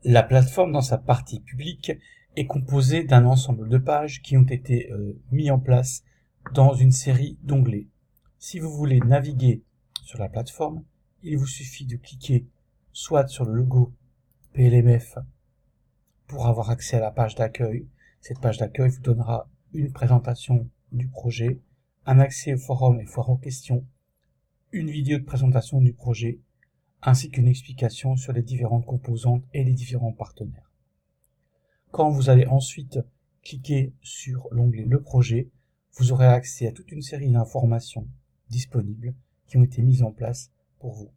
La plateforme, dans sa partie publique, est composée d'un ensemble de pages qui ont été mis en place dans une série d'onglets. Si vous voulez naviguer sur la plateforme, il vous suffit de cliquer soit sur le logo PLMF pour avoir accès à la page d'accueil. Cette page d'accueil vous donnera une présentation du projet, un accès au forum et foire aux questions, une vidéo de présentation du projet, ainsi qu'une explication sur les différentes composantes et les différents partenaires. Quand vous allez ensuite cliquer sur l'onglet Le projet, vous aurez accès à toute une série d'informations disponibles qui ont été mises en place pour vous.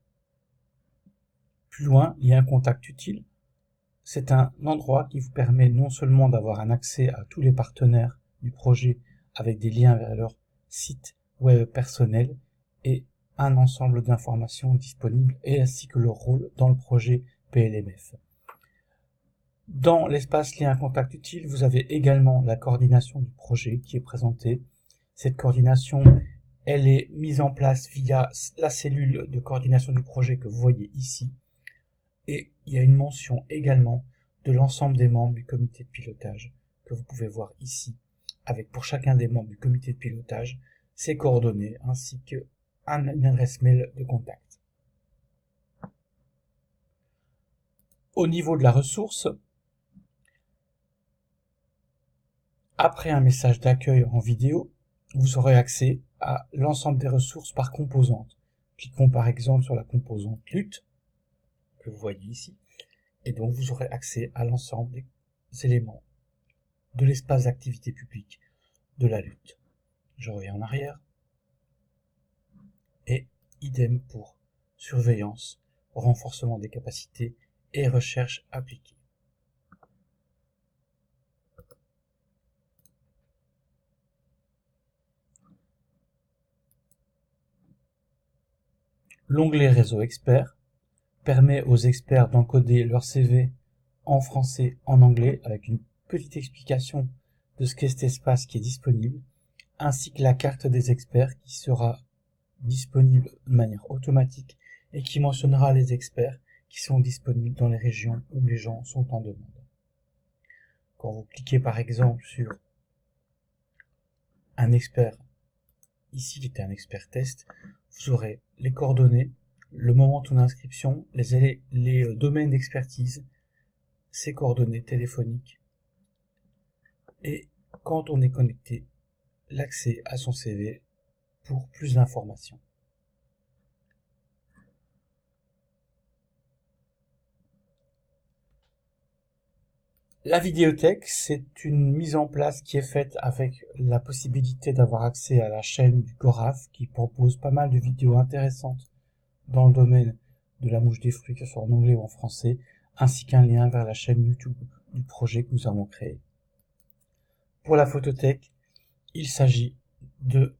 Plus loin, il y a un contact utile. C'est un endroit qui vous permet non seulement d'avoir un accès à tous les partenaires du projet avec des liens vers leur site web personnel et un ensemble d'informations disponibles et ainsi que leur rôle dans le projet PLMF. Dans l'espace lien contact utile, vous avez également la coordination du projet qui est présentée. Cette coordination, elle est mise en place via la cellule de coordination du projet que vous voyez ici. Et il y a une mention également de l'ensemble des membres du comité de pilotage que vous pouvez voir ici, avec pour chacun des membres du comité de pilotage ses coordonnées ainsi qu'une adresse mail de contact. Au niveau de la ressource, après un message d'accueil en vidéo, vous aurez accès à l'ensemble des ressources par composante. Cliquons par exemple sur la composante lutte, que vous voyez ici, et donc vous aurez accès à l'ensemble des éléments de l'espace d'activité publique de la lutte. Je reviens en arrière, et idem pour surveillance, renforcement des capacités et recherche appliquée. L'onglet Réseau Expert permet aux experts d'encoder leur CV en français, en anglais, avec une petite explication de ce qu'est cet espace qui est disponible, ainsi que la carte des experts qui sera disponible de manière automatique et qui mentionnera les experts qui sont disponibles dans les régions où les gens sont en demande. Quand vous cliquez par exemple sur un expert, ici il était un expert test, vous aurez les coordonnées, le moment de inscription, les domaines d'expertise, ses coordonnées téléphoniques et quand on est connecté, l'accès à son CV pour plus d'informations. La vidéothèque, c'est une mise en place qui est faite avec la possibilité d'avoir accès à la chaîne du Goraf qui propose pas mal de vidéos intéressantes dans le domaine de la mouche des fruits, que ce soit en anglais ou en français, ainsi qu'un lien vers la chaîne YouTube du projet que nous avons créé. Pour la photothèque, il s'agit de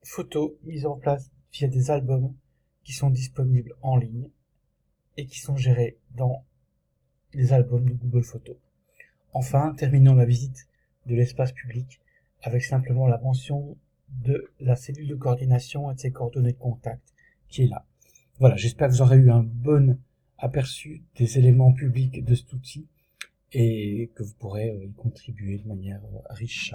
photos mises en place via des albums qui sont disponibles en ligne et qui sont gérés dans les albums de Google Photos. Enfin, terminons la visite de l'espace public avec simplement la mention de la cellule de coordination et de ses coordonnées de contact qui est là. Voilà, j'espère que vous aurez eu un bon aperçu des éléments publics de cet outil et que vous pourrez y contribuer de manière riche.